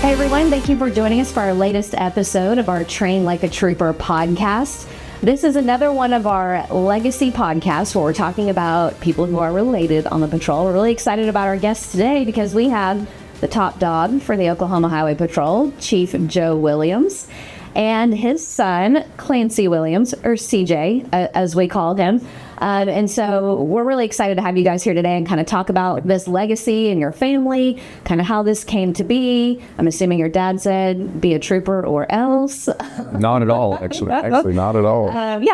Hey everyone, thank you for joining us for our latest episode of our Train Like a Trooper podcast. This is another one of our legacy podcasts where we're talking about people who are related on the patrol. We're really excited about our guests today because we have the top dog for the Oklahoma Highway Patrol, Chief Joe Williams, and his son, Clancy Williams, or CJ, as we call him. And so we're really excited to have you guys here today and kind of talk about this legacy and your family, kind of how this came to be. I'm assuming your dad said, be a trooper or else. Not at all, actually. Actually, not at all.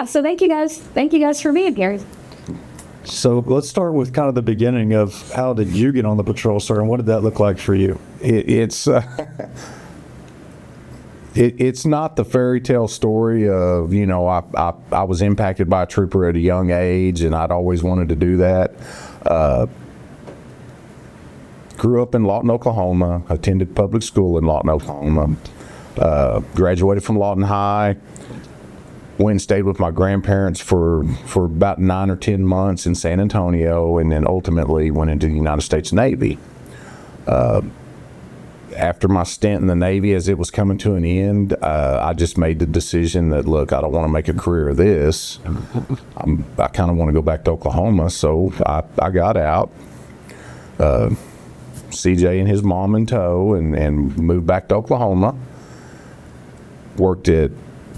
So thank you guys. Thank you guys for being here. So let's start with kind of the beginning of how did you get on the patrol, sir, and what did that look like for you? It's not the fairy tale story of, I was impacted by a trooper at a young age and I'd always wanted to do that. Grew up in Lawton, Oklahoma, attended public school in Lawton, Oklahoma, graduated from Lawton High, went and stayed with my grandparents for about 9 or 10 months in San Antonio, and then ultimately went into the United States Navy. After my stint in the Navy, as it was coming to an end, I just made the decision that, look, I don't want to make a career of this. I kind of want to go back to Oklahoma, so I got out. CJ and his mom in tow, and moved back to Oklahoma. Worked at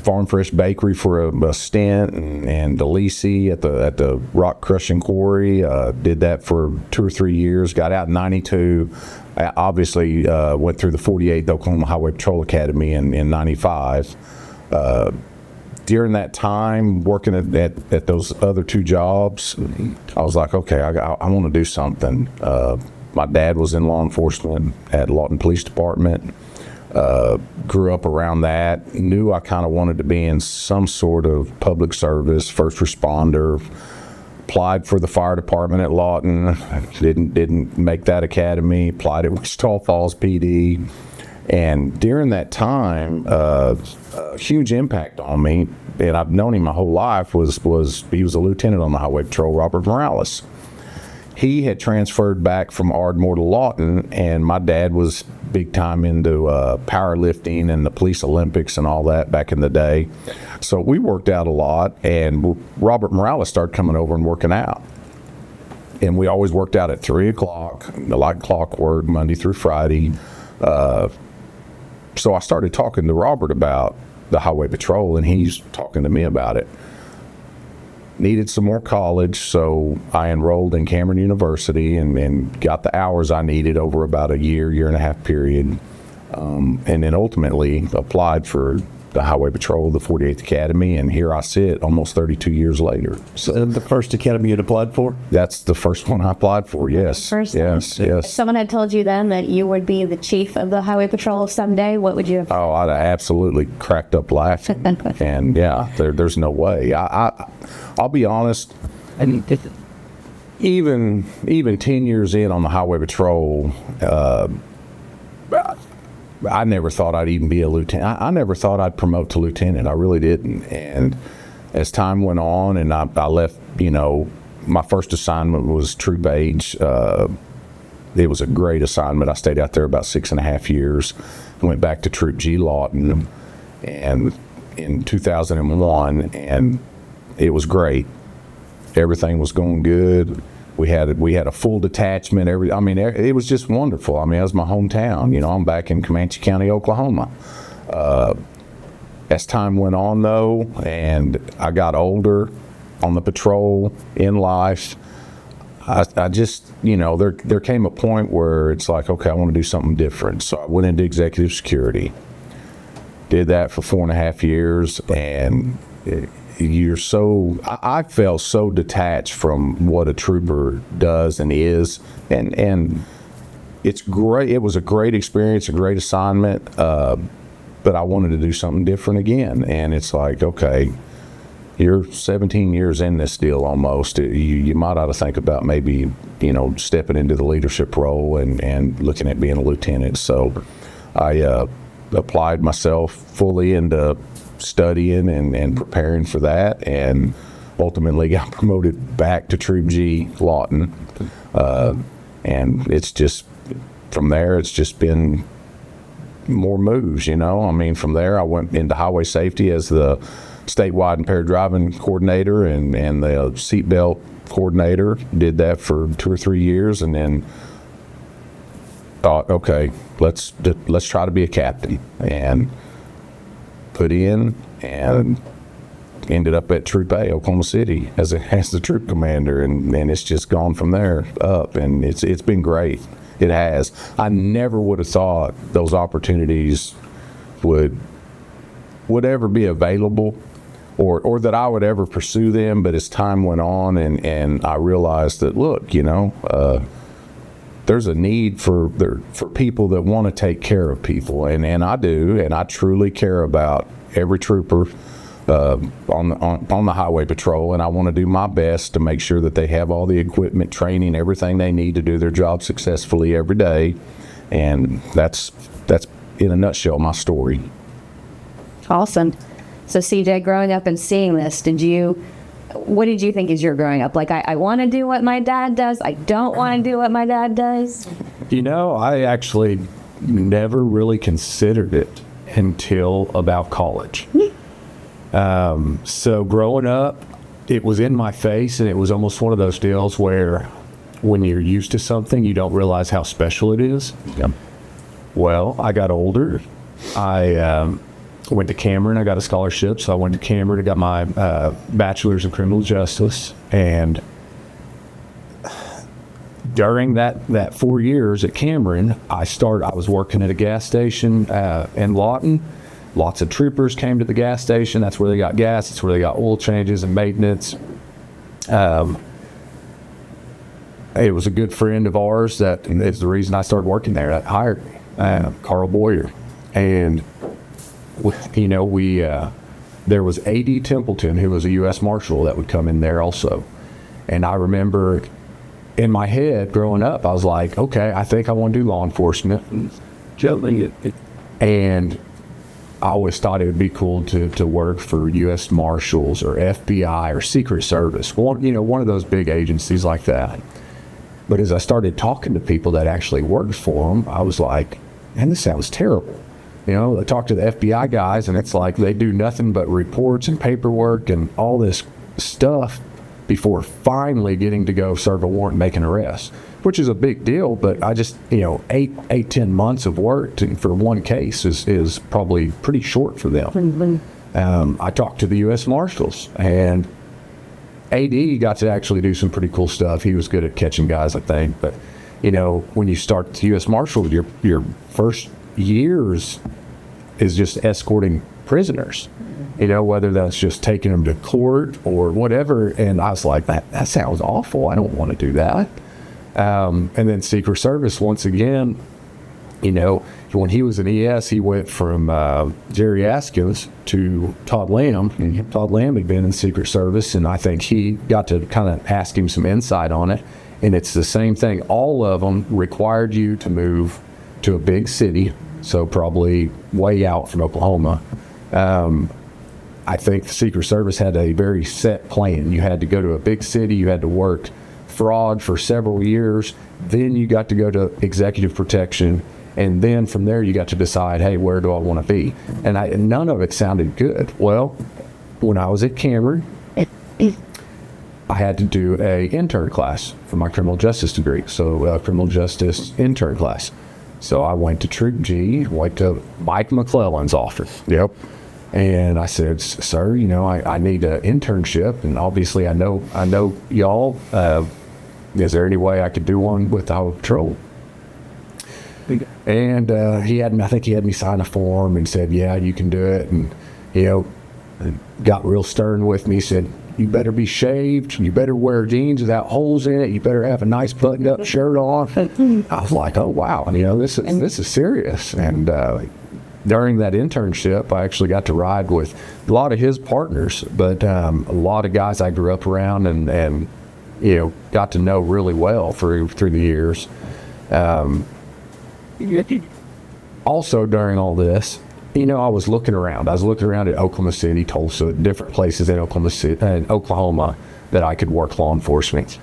Farm Fresh Bakery for a stint, and Delisi at the rock crushing quarry. Did that for 2 or 3 years. Got out in '92. Obviously, went through the 48th Oklahoma Highway Patrol Academy in '95. During that time, working at those other 2 jobs, I was like, okay, I want to do something. My dad was in law enforcement at Lawton Police Department. Grew up around that. Knew I kind of wanted to be in some sort of public service, first responder. Applied for the fire department at Lawton. Didn't make that academy. Applied at Wichita Falls PD. And during that time, a huge impact on me, and I've known him my whole life, was he was a lieutenant on the Highway Patrol, Robert Morales. He had transferred back from Ardmore to Lawton, and my dad was big time into powerlifting and the police Olympics and all that back in the day. So we worked out a lot, and Robert Morales started coming over and working out. And we always worked out at 3 o'clock, like clockwork, Monday through Friday. So I started talking to Robert about the Highway Patrol, and he's talking to me about it. Needed some more college, so I enrolled in Cameron University and got the hours I needed over about a year and a half period. And then ultimately applied for the Highway Patrol, the 48th Academy, and here I sit almost 32 years later. So the first academy you'd applied for? That's the first one I applied for, yes. Yes. If someone had told you then that you would be the chief of the Highway Patrol someday, what would you have? Oh, I'd have absolutely cracked up laughing. And yeah, there's no way. I'll be honest, even 10 years in on the Highway Patrol, I never thought I'd even be a lieutenant. I never thought I'd promote to lieutenant. I really didn't. And as time went on and I left, my first assignment was Troop Age. It was a great assignment. I stayed out there about 6.5 years. Went back to Troop G Lawton and in 2001, and it was great. Everything was going good. We had a full detachment. It was just wonderful. That was my hometown. I'm back in Comanche County, Oklahoma. As time went on, though, and I got older on the patrol in life, I just, there came a point where it's like, okay, I want to do something different. So I went into executive security. Did that for 4.5 years, and I felt so detached from what a trooper does and is, and it's great. It was a great experience, a great assignment, but I wanted to do something different again. And it's like, okay, you're 17 years in this deal almost. You might ought to think about maybe, stepping into the leadership role and looking at being a lieutenant. So I applied myself fully into studying and preparing for that, and ultimately got promoted back to Troop G Lawton. And it's just, from there, it's just been more moves, you know. I mean, from there, I went into highway safety as the statewide impaired driving coordinator and the seatbelt coordinator. Did that for 2 or 3 years, and then thought, okay, let's try to be a captain, and put in and ended up at Troop A, Oklahoma City, as the troop commander, and it's just gone from there up, and it's been great. It has. I never would have thought those opportunities would ever be available, or that I would ever pursue them. But as time went on, and I realized that, look, you know, there's a need for people that want to take care of people, and I do, and I truly care about every trooper on the highway patrol, and I want to do my best to make sure that they have all the equipment, training, everything they need to do their job successfully every day. And that's in a nutshell my story. Awesome. So CJ, growing up and seeing this, what did you think as you're growing up? Like, I want to do what my dad does. I don't want to do what my dad does. You know, I actually never really considered it until about college. So growing up, it was in my face, and it was almost one of those deals where when you're used to something, you don't realize how special it is. Yep. Well, I got older. I went to Cameron. I got a scholarship, so I went to Cameron and got my bachelor's in criminal justice. And during that 4 years at Cameron, I was working at a gas station in Lawton. Lots of troopers came to the gas station. That's where they got gas. That's where they got oil changes and maintenance. It was a good friend of ours that is the reason I started working there, that hired me, Carl Boyer. And, you know, there was A.D. Templeton, who was a U.S. Marshal, that would come in there also. And I remember in my head growing up, I was like, okay, I think I want to do law enforcement. And I always thought it would be cool to work for U.S. Marshals or FBI or Secret Service, one of those big agencies like that. But as I started talking to people that actually worked for them, I was like, man, this sounds terrible. You know, I talk to the FBI guys, and it's like they do nothing but reports and paperwork and all this stuff before finally getting to go serve a warrant and make an arrest, which is a big deal. But I just, 10 months of work for one case is probably pretty short for them. I talked to the U.S. Marshals, and AD got to actually do some pretty cool stuff. He was good at catching guys, I think. But, when you start the U.S. Marshal, your first years is just escorting prisoners, whether that's just taking them to court or whatever. And I was like, that sounds awful. I don't want to do that. And then Secret Service, once again, when he was in ES, he went from Jerry Askins to Todd Lamb. Mm-hmm. Todd Lamb had been in Secret Service, and I think he got to kind of ask him some insight on it. And it's the same thing. All of them required you to move to a big city, so probably way out from Oklahoma. I think the Secret Service had a very set plan. You had to go to a big city. You had to work fraud for several years. Then you got to go to executive protection. And then from there, you got to decide, hey, where do I want to be? And none of it sounded good. Well, when I was at Cameron, I had to do a intern class for my criminal justice degree. So criminal justice intern class. So I went to Troop G, went to Mike McClellan's office. Yep. And I said, sir, I need an internship. And obviously I know y'all. Is there any way I could do one with the Highway Patrol? And I think he had me sign a form and said, yeah, you can do it. And, got real stern with me, said, you better be shaved. You better wear jeans without holes in it. You better have a nice buttoned up shirt on. I was like, oh, wow. This is serious. And during that internship, I actually got to ride with a lot of his partners, but a lot of guys I grew up around and got to know really well through the years. Also, during all this, I was looking around. I was looking around at Oklahoma City, Tulsa, different places in Oklahoma that I could work law enforcement.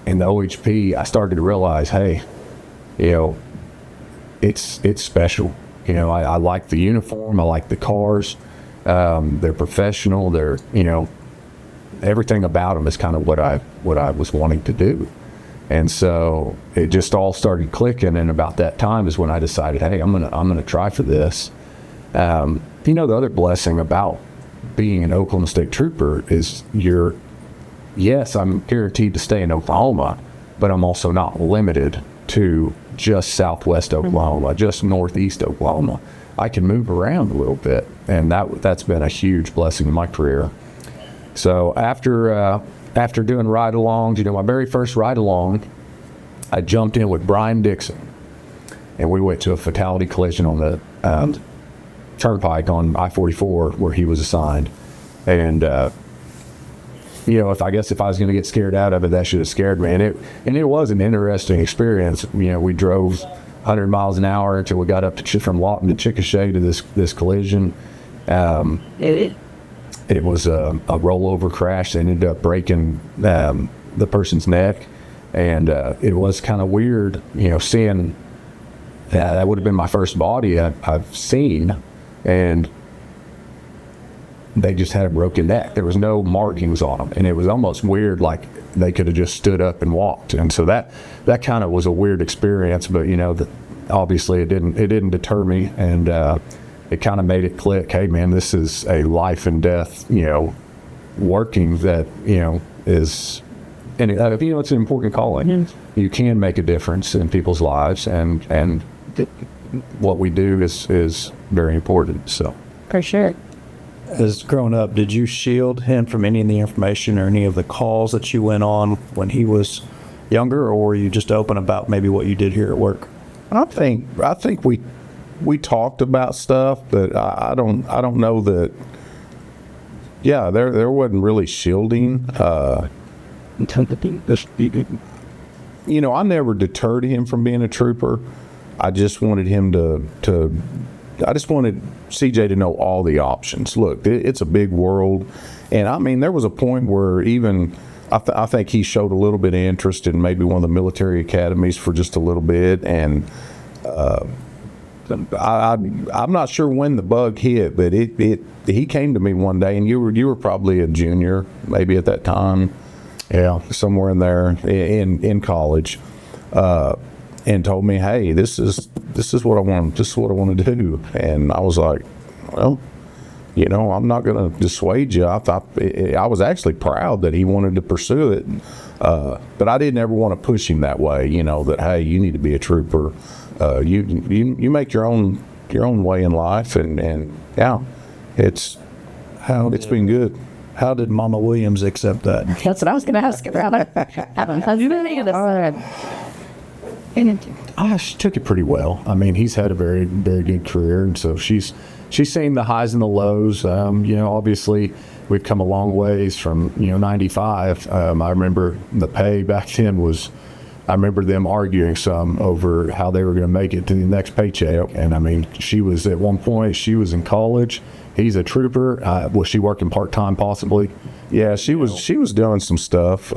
In the OHP, I started to realize, hey, it's special. You know, I like the uniform. I like the cars. They're professional. They're, you know, everything about them is kind of what I was wanting to do. And so it just all started clicking. And about that time is when I decided, hey, I'm gonna try for this. You know, the other blessing about being an Oklahoma State Trooper is yes, I'm guaranteed to stay in Oklahoma, but I'm also not limited to just Southwest Oklahoma, just Northeast Oklahoma. I can move around a little bit, and that's been a huge blessing in my career. So after doing ride-alongs, you know, my very first ride-along, I jumped in with Brian Dixon, and we went to a fatality collision on the turnpike on I-44 where he was assigned. And, you know, if I was going to get scared out of it, that should have scared me. And it was an interesting experience. You know, we drove 100 miles an hour until we got up from Lawton to Chickasha to this collision. It was a rollover crash that ended up breaking the person's neck. And it was kind of weird, you know, seeing that would have been my first body I've seen. And they just had a broken neck. There was no markings on them. And it was almost weird, like they could have just stood up and walked. And so that kind of was a weird experience. But, you know, obviously it didn't deter me. And it kind of made it click. Hey, man, this is a life and death, you know, working that, you know, is, and you know, it's an important calling. Mm-hmm. You can make a difference in people's lives, and what we do is very important. So, For sure. As growing up, did you shield him from any of the information or any of the calls that you went on when he was younger, or were you just open about maybe what you did here at work? I think we talked about stuff, but I don't know that. Yeah, there wasn't really shielding. You know, I never deterred him from being a trooper. I just wanted him I just wanted CJ to know all the options. Look, it's a big world. And I mean, there was a point where even I think he showed a little bit of interest in maybe one of the military academies for just a little bit. And I'm not sure when the bug hit, but he came to me one day, and you were probably a junior, maybe at that time. Yeah, somewhere in there in college. And told me, hey, this is what I want. This is what I want to do. And I was like, well, you know, I'm not going to dissuade you. I was actually proud that he wanted to pursue it. But I didn't ever want to push him that way, you know, that, hey, you need to be a trooper. You make your own way in life. And yeah, it's been good. How did Mama Williams accept that? That's what I was going to ask about. She took it pretty well. I mean, he's had a very, very good career, and so she's seen the highs and the lows. You know, obviously, we've come a long ways from, you know, 95. I remember the pay back then was, I remember them arguing some over how they were going to make it to the next paycheck. And I mean, she was at one point, she was in college. He's a trooper. Was she working part-time possibly? Yeah, she was doing some stuff.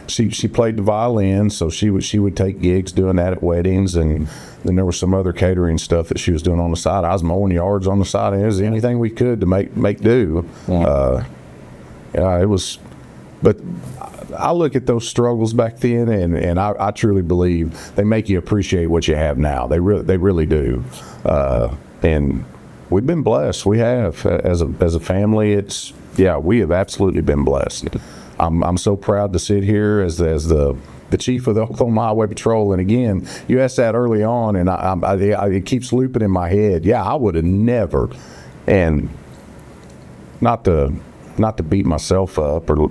She played the violin, so she would take gigs doing that at weddings, and then there was some other catering stuff that she was doing on the side. I was mowing yards on the side, and it was anything we could to make do. Yeah, it was. But I look at those struggles back then, and I truly believe they make you appreciate what you have now. They really do. And we've been blessed. We have as a family. We have absolutely been blessed. I'm so proud to sit here as the chief of the Oklahoma Highway Patrol. And again, you asked that early on, and it keeps looping in my head. Yeah, I would have never, and not to beat myself up or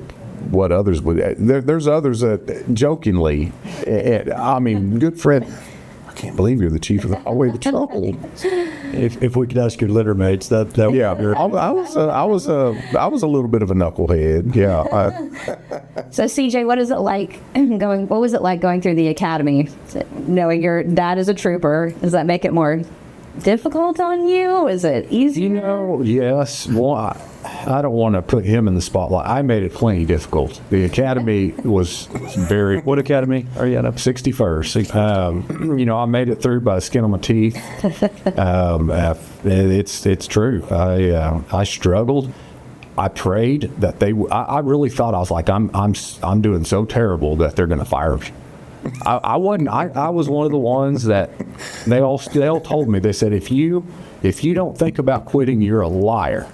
what others would. There's others that jokingly, I mean, good friend. I can't believe you're the chief of the Highway Patrol. If we could ask your litter mates, that yeah, I was a little bit of a knucklehead. Yeah. So CJ, what is it like What was it like going through the academy, knowing your dad is a trooper? Does that make it more difficult on you? Is it easy? You know, yes. Well, I don't want to put him in the spotlight. I made it plenty difficult. The academy was very. What academy are you at? 61st. You know, I made it through by the skin of my teeth. It's true. I struggled. I prayed that they. I really thought, I was like, I'm doing so terrible that they're going to fire me. I wasn't. I was one of the ones that they all told me. They said, if you don't think about quitting, you're a liar.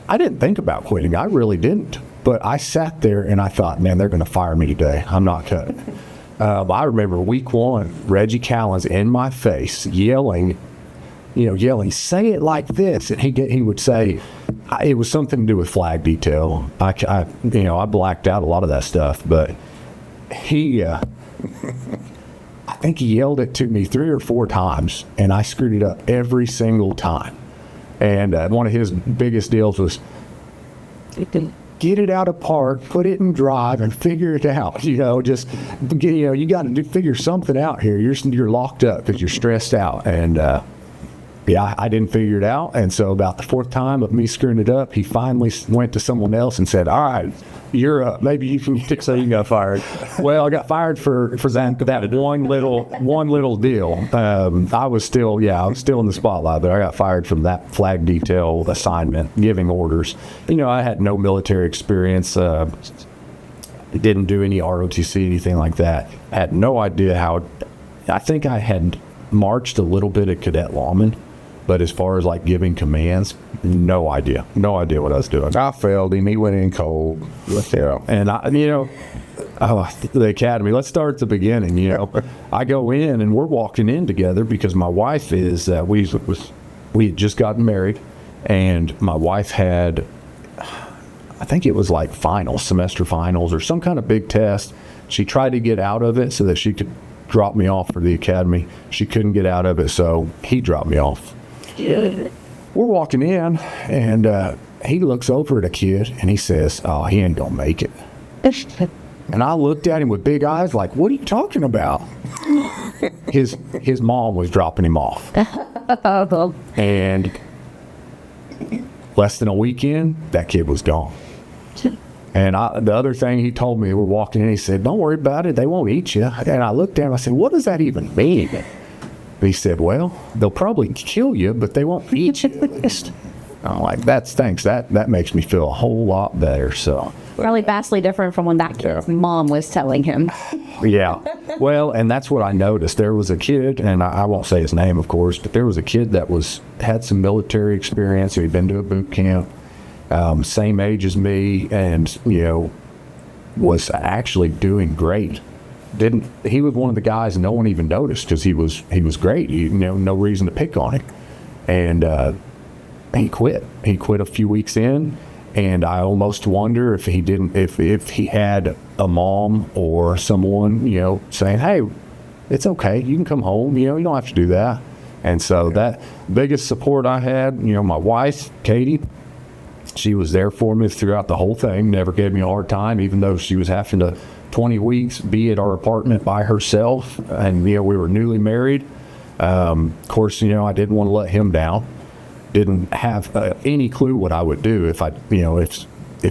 I didn't think about quitting. I really didn't. But I sat there and I thought, man, they're going to fire me today. I'm not cutting. I remember week 1, Reggie Callens in my face yelling, say it like this. And he would say, it was something to do with flag detail. I blacked out a lot of that stuff, but I think he yelled it to me 3 or 4 times, and I screwed it up every single time. And one of his biggest deals was, get it out of park, put it in drive, and figure it out. You got to figure something out here. You're locked up because you're stressed out. And I didn't figure it out. And so about the 4th time of me screwing it up, he finally went to someone else and said, all right, you're up. Maybe you can. So you got fired. Well, I got fired for that one little deal. I was still in the spotlight, but I got fired from that flag detail assignment, giving orders. I had no military experience. Didn't do any ROTC, anything like that. I had no idea how. I think I had marched a little bit at Cadet Lawman, but as far as like giving commands, no idea what I was doing. I failed him. He went in cold. Yeah. And the academy, let's start at the beginning. I go in and we're walking in together because my wife is, we had just gotten married, and my wife had, I think it was like semester finals or some kind of big test. She tried to get out of it so that she could drop me off for the academy. She couldn't get out of it, so he dropped me off. We're walking in, and he looks over at a kid, and he says, oh, he ain't gonna make it. And I looked at him with big eyes like, what are you talking about? His mom was dropping him off. And less than a weekend, that kid was gone. And the other thing he told me, we're walking in, he said, don't worry about it, they won't eat you. And I looked at him, I said, what does that even mean? He said, well, they'll probably kill you, but they won't eat you. I'm like, thanks. That makes me feel a whole lot better. So Probably vastly different from when that kid's mom was telling him. Yeah. Well, and that's what I noticed. There was a kid, and I won't say his name, of course, but there was a kid that had some military experience. He'd been to a boot camp, same age as me, and, was actually doing great. He was one of the guys no one even noticed because he was great. No reason to pick on him. And he quit. He quit a few weeks in, and I almost wonder if he had a mom or someone, saying, hey, it's okay, you can come home, you don't have to do that. And so that biggest support I had, my wife, Katie, she was there for me throughout the whole thing, never gave me a hard time, even though she was having to 20 weeks be at our apartment by herself, and we were newly married. Of course, I didn't want to let him down. Didn't have any clue what I would do if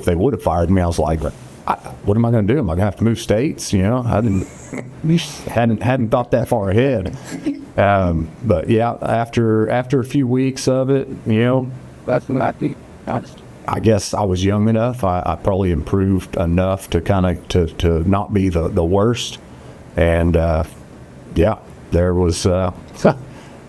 they would have fired me. I was like, what am I going to do? Am I going to have to move states? I hadn't thought that far ahead. But yeah, after a few weeks of it, I guess I was young enough. I probably improved enough to to not be the worst. And there was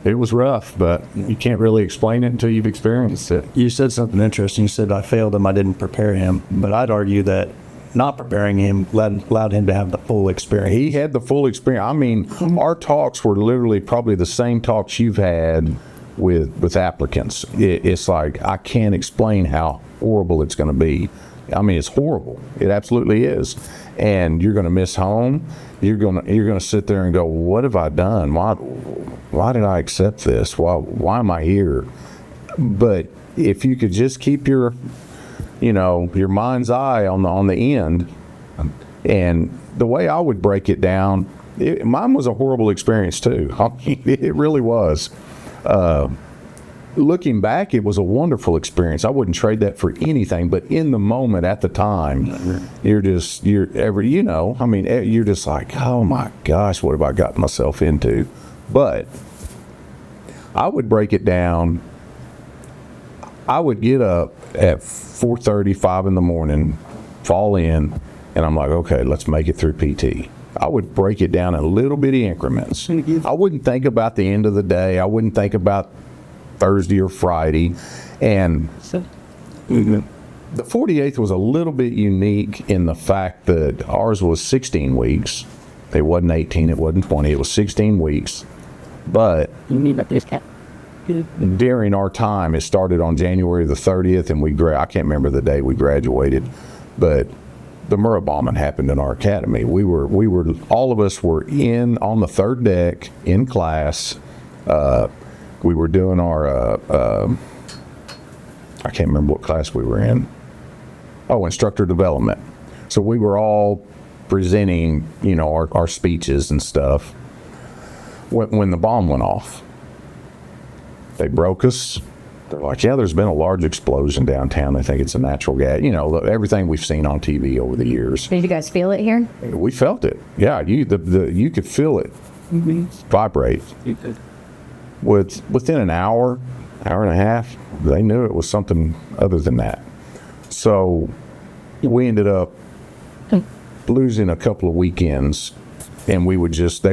it was rough, but you can't really explain it until you've experienced it. You said something interesting. You said I failed him. I didn't prepare him, but I'd argue that not preparing him allowed him to have the full experience. He had the full experience. I mean, our talks were literally probably the same talks you've had with applicants. It's like, I can't explain how horrible it's going to be. I mean, it's horrible. It absolutely is. And you're going to miss home. You're going to sit there and go, what have I done? Why did I accept this? Why am I here? But if you could just keep your mind's eye on the end, and the way I would break it down, mine was a horrible experience too. It really was. Looking back, it was a wonderful experience. I wouldn't trade that for anything. But in the moment, at the time, you're just like, oh my gosh, what have I gotten myself into? But I would break it down. I would get up at 4:30, 5 in the morning, fall in, and I'm like, okay, let's make it through PT. I would break it down in little bitty increments. I wouldn't think about the end of the day. I wouldn't think about Thursday or Friday. And the 48th was a little bit unique in the fact that ours was 16 weeks. It wasn't 18, it wasn't 20, it was 16 weeks. But during our time, it started on January the 30th, and I can't remember the day we graduated, but the Murrah bombing happened in our academy. All of us were on the third deck in class. We were doing our, I can't remember what class we were in. Oh, instructor development. So we were all presenting, our speeches and stuff. When the bomb went off, they broke us. They're like, yeah, there's been a large explosion downtown. They think it's a natural gas. Everything we've seen on TV over the years. Did you guys feel it here? We felt it. Yeah, you could feel it vibrate. Within an hour and a half, they knew it was something other than that. So we ended up losing a couple of weekends, and they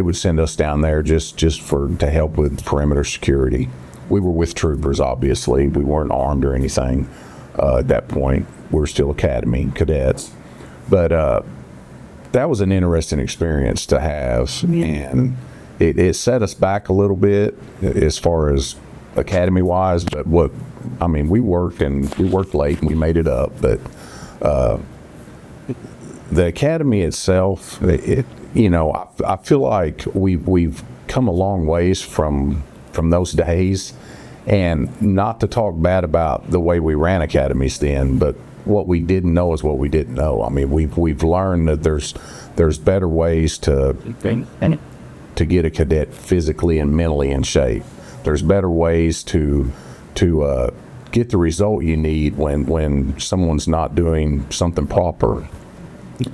would send us down there just to help with perimeter security. We were with troopers, obviously. We weren't armed or anything at that point. We were still academy cadets. But that was an interesting experience to have. And it set us back a little bit as far as academy-wise. But we worked late and we made it up. But the academy itself, I feel like we've come a long ways from those days, and not to talk bad about the way we ran academies then, but what we didn't know is what we didn't know. I mean, we've learned that there's better ways to get a cadet physically and mentally in shape. There's better ways to get the result you need when someone's not doing something proper.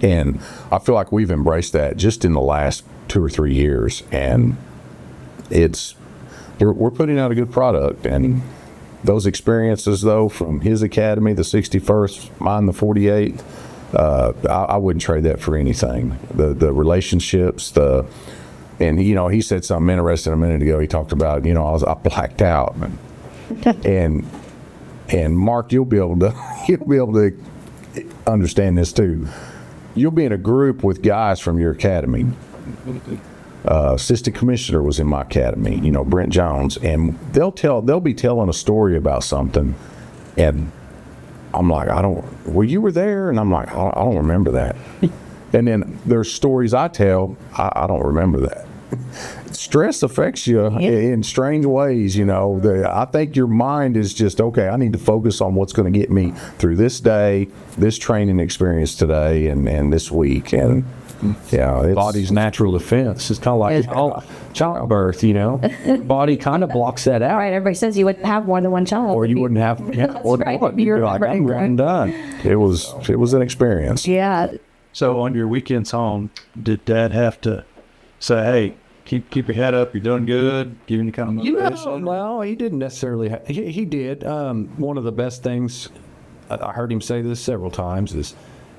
And I feel like we've embraced that just in the last 2 or 3 years, and we're putting out a good product. And those experiences, though, from his academy, the 61st, mine, the 48th, I wouldn't trade that for anything. The relationships, he said something interesting a minute ago. He talked about, I blacked out, and Mark, you'll be able to understand this too. You'll be in a group with guys from your academy. Assistant commissioner was in my academy, Brent Jones, and they'll be telling a story about something, and I'm like, you were there? And I'm like, I don't remember that. And then there's stories I tell, I don't remember that. Stress affects you in strange ways, I think your mind is just, okay, I need to focus on what's going to get me through this day, this training experience today, and this week. And yeah, body's natural defense. It's kind of like childbirth, Body kind of blocks that out. Right, everybody says you wouldn't have more than one child. Or you wouldn't have, or right. You're like, I'm done. It was an experience. Yeah. So on your weekends home, did Dad have to say, hey, keep your head up, you're doing good, giving you kind of motivation? Well, he didn't necessarily. He did. One of the best things, I heard him say this several times, is,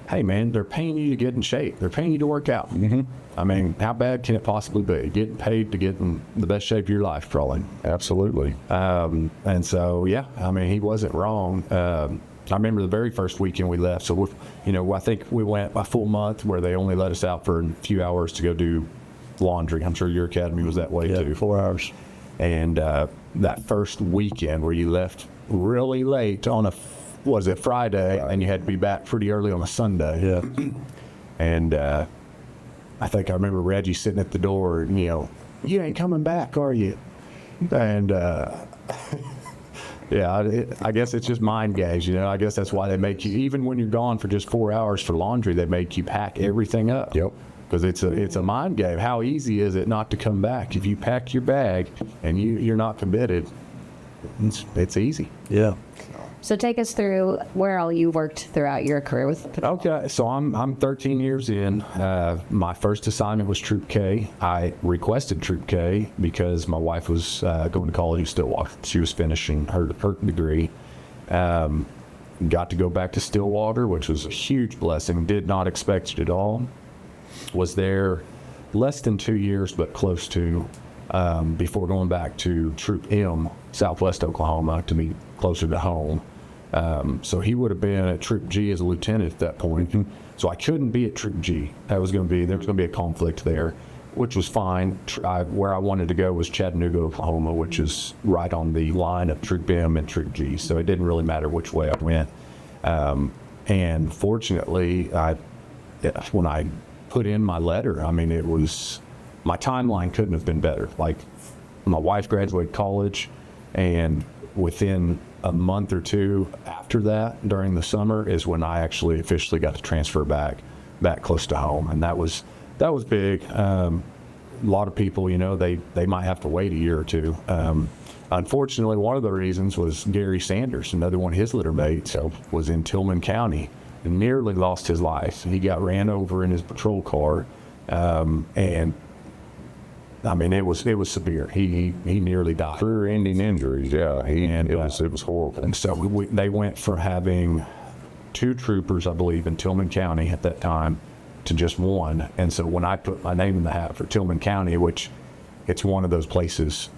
hey, man, they're paying you to get in shape. They're paying you to work out. Mm-hmm. I mean, how bad can it possibly be? Getting paid to get in the best shape of your life, probably. Absolutely. And so, yeah, I mean, he wasn't wrong. I remember the very first weekend we left. So, I think we went a full month where they only let us out for a few hours to go do laundry. I'm sure your academy was that way too. 4 hours. And that first weekend where you left really late on was it Friday, and you had to be back pretty early on a Sunday. Yeah. And I think I remember Reggie sitting at the door, and, you ain't coming back, are you? And yeah, I guess it's just mind games, I guess that's why they make you, even when you're gone for just 4 hours for laundry, they make you pack everything up. Yep. because it's a mind game. How easy is it not to come back if you pack your bag and you're not committed? It's easy. Yeah. So take us through where all you worked throughout your career with patrol. Okay, so I'm 13 years in. My first assignment was Troop K. I requested Troop K because my wife was going to college in Stillwater. She was finishing her degree. Got to go back to Stillwater, which was a huge blessing. Did not expect it at all. Was there less than 2 years, but close to, before going back to Troop M, Southwest Oklahoma, to be closer to home. So he would have been at Troop G as a lieutenant at that point. So I couldn't be at Troop G. There was going to be a conflict there, which was fine. Where I wanted to go was Chattanooga, Oklahoma, which is right on the line of Troop M and Troop G. So it didn't really matter which way I went. And fortunately, when I put in my letter, I mean, my timeline couldn't have been better. Like, my wife graduated college, and within a month or two after that, during the summer, is when I actually officially got to transfer back close to home. And that was big. A lot of people, they might have to wait a year or two. Unfortunately, one of the reasons was Gary Sanders, another one of his litter mates, was in Tillman County and nearly lost his life. He got ran over in his patrol car, and I mean, it was severe. He nearly died. Career-ending injuries, yeah. It was horrible. And so they went from having 2 troopers, I believe, in Tillman County at that time, to just 1. And so when I put my name in the hat for Tillman County, which it's one of those places,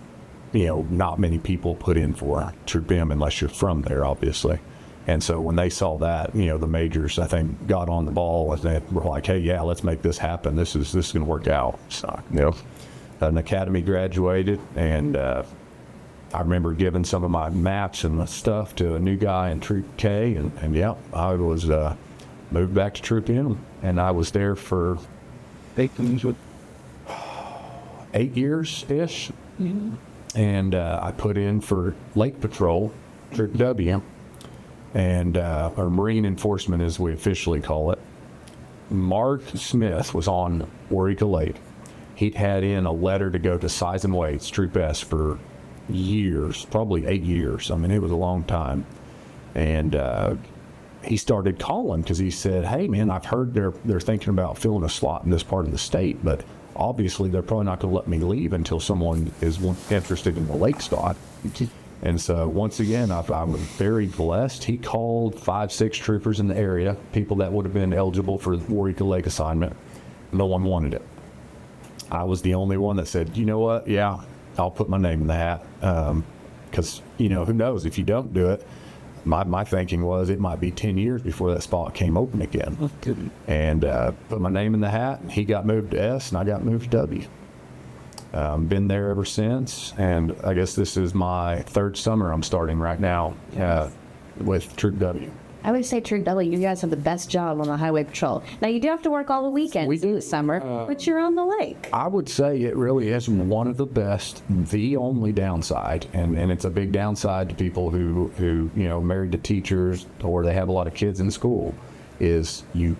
not many people put in for Troop M unless you're from there, obviously. And so when they saw that, the majors, I think, got on the ball and they were like, hey, yeah, let's make this happen. This is going to work out. So, an academy graduated, and I remember giving some of my maps and the stuff to a new guy in Troop K, and yeah, I was moved back to Troop M, and I was there for 8 years-ish. Mm-hmm. And I put in for Lake Patrol, Troop W, and or Marine Enforcement as we officially call it. Mark Smith was on Eureka Lake. He'd had in a letter to go to Size and Weights, Troop S, for years, probably 8 years. I mean, it was a long time. And he started calling because he said, hey, man, I've heard they're thinking about filling a slot in this part of the state, but obviously they're probably not going to let me leave until someone is interested in the lake spot. And so once again, I was very blessed. He called 5-6 troopers in the area, people that would have been eligible for the Eureka Lake assignment. No one wanted it. I was the only one that said, you know what? Yeah, I'll put my name in the hat. Because, who knows? If you don't do it, my thinking was it might be 10 years before that spot came open again. And put my name in the hat. He got moved to S, and I got moved to W. Been there ever since, and I guess this is my 3rd summer I'm starting right now with Troop W. I would say Troop W, you guys have the best job on the highway patrol. Now, you do have to work all the weekends in the summer, but you're on the lake. I would say it really is one of the best. The only downside, and it's a big downside to people who married to teachers or they have a lot of kids in school, is you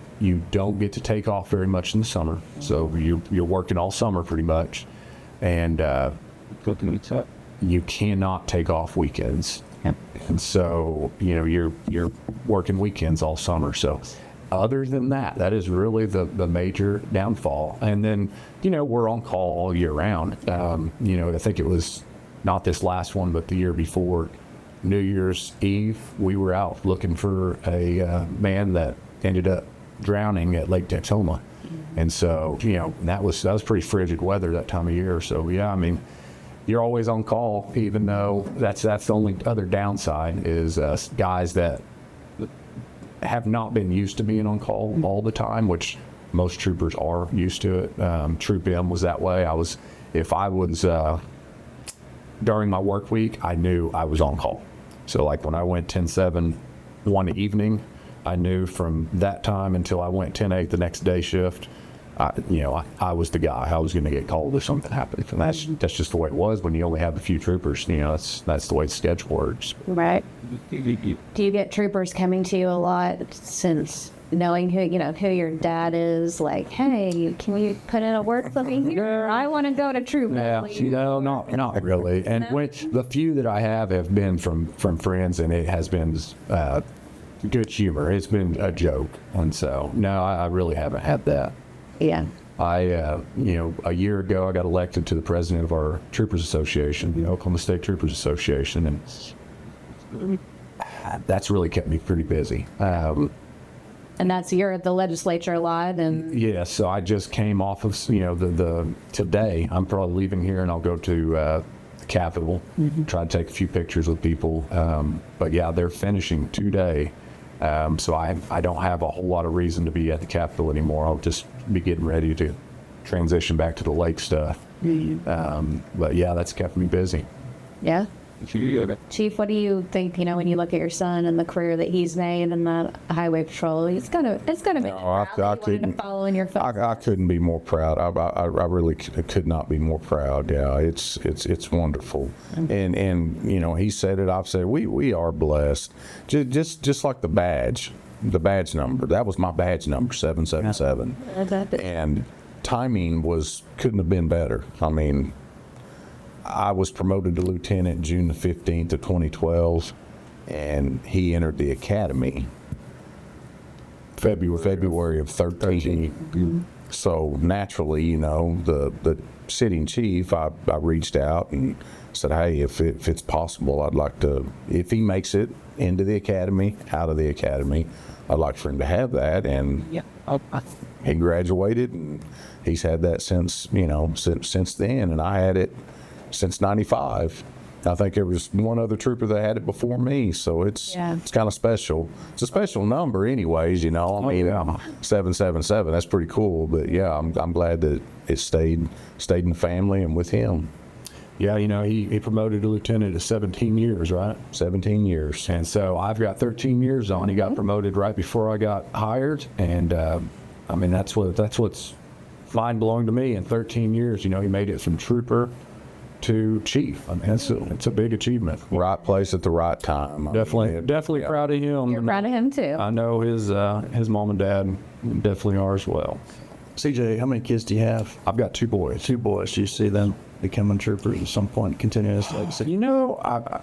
don't get to take off very much in the summer. So you're working all summer pretty much, and you cannot take off weekends. Yep. And so, you're working weekends all summer. So other than that, that is really the major downfall. And then, we're on call all year round. I think it was not this last one, but the year before, New Year's Eve, we were out looking for a man that ended up drowning at Lake Texoma. Mm-hmm. And so, that was pretty frigid weather that time of year. So, yeah, I mean, you're always on call, even though that's the only other downside is guys that have not been used to being on call all the time, which most troopers are used to it. Troop M was that way. If I was during my work week, I knew I was on call. So like when I went 10-7 one evening, I knew from that time until I went 10-8 the next day shift, I was the guy. I was going to get called if something happened. And that's just the way it was when you only have a few troopers. That's the way the schedule works. Right. Do you get troopers coming to you a lot since knowing who your dad is, like, hey, can you put in a word for me here? I want to go to troop. Yeah, please. not really. And which the few that I have been from friends, and it has been good humor. It's been a joke, and so no, I really haven't had that. Yeah. I, a year ago, I got elected to the president of our Troopers Association, the Oklahoma State Troopers Association, and that's really kept me pretty busy. And you're at the legislature a lot, and Yeah, so I just came off of, today, I'm probably leaving here and I'll go to the Capitol, try to take a few pictures with people. But yeah, they're finishing today. So I don't have a whole lot of reason to be at the Capitol anymore. I'll just be getting ready to transition back to the lake stuff. But yeah, that's kept me busy. yeah. Chief, what do you think? When you look at your son and the career that he's made in the highway patrol, it's gonna be I couldn't- following your footsteps. I couldn't be more proud. I really could not be more proud. Yeah, it's wonderful. And he said it. I've said we are blessed. Just like the badge number. That was my badge number, 777. And timing couldn't have been better. I mean, I was promoted to lieutenant June the 15th of 2012, and he entered the academy February of 13. So naturally, the sitting chief, I reached out and said, hey, if it's possible, I'd like to, if he makes it into the academy, out of the academy, I'd like for him to have that. And he graduated, and he's had that since then, and I had it since 95. I think there was one other trooper that had it before me, so it's kind of special. It's a special number anyways, 777, that's pretty cool. But yeah, I'm glad that it stayed in the family and with him. Yeah, he promoted to lieutenant at 17 years, right? 17 years. And so I've got 13 years on. He got promoted right before I got hired, and that's what's mind-blowing to me. In 13 years, he made it from trooper to chief. I mean, it's a big achievement. Right place at the right time. Definitely proud of him. You're proud of him too. I know his mom and dad definitely are as well. CJ, how many kids do you have? I've got 2 boys. 2 boys. Do you see them becoming troopers at some point, continuing this legacy? I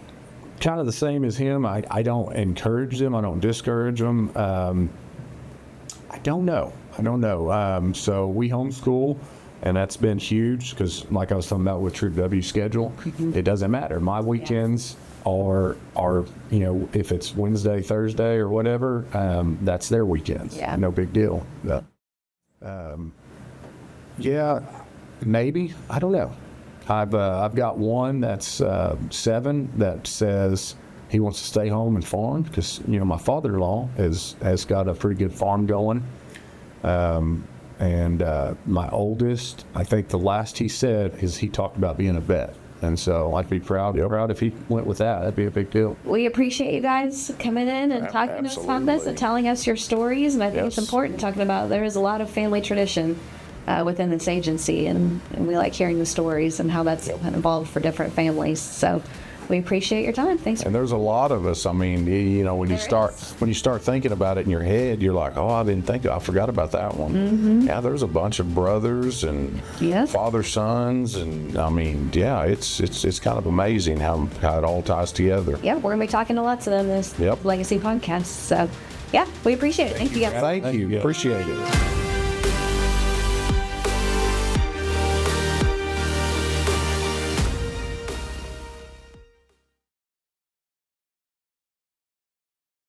kind of the same as him. I don't encourage them. I don't discourage them. I don't know. So we homeschool, and that's been huge because, like I was talking about with Troop W schedule, it doesn't matter. My weekends are if it's Wednesday, Thursday, or whatever, that's their weekends. Yeah. No big deal. Yeah, maybe. I don't know. I've got one that's 7 that says he wants to stay home and farm because my father-in-law has got a pretty good farm going. And my oldest, I think the last he said is he talked about being a vet. And so I'd be proud if he went with that. That'd be a big deal. We appreciate you guys coming in and talking to us about this and telling us your stories. And I think it's important talking about there is a lot of family tradition within this agency. And we like hearing the stories and how that's involved for different families. So we appreciate your time. Thanks. And there's a lot of us. I mean, when you start thinking about it in your head, you're like, oh, I forgot about that one. Yeah, there's a bunch of brothers and father sons, and I mean, yeah, it's kind of amazing how it all ties together. Yeah, we're gonna be talking to lots of them this Legacy podcast. So, yeah, we appreciate it. Thank you guys. Thank you. Appreciate it.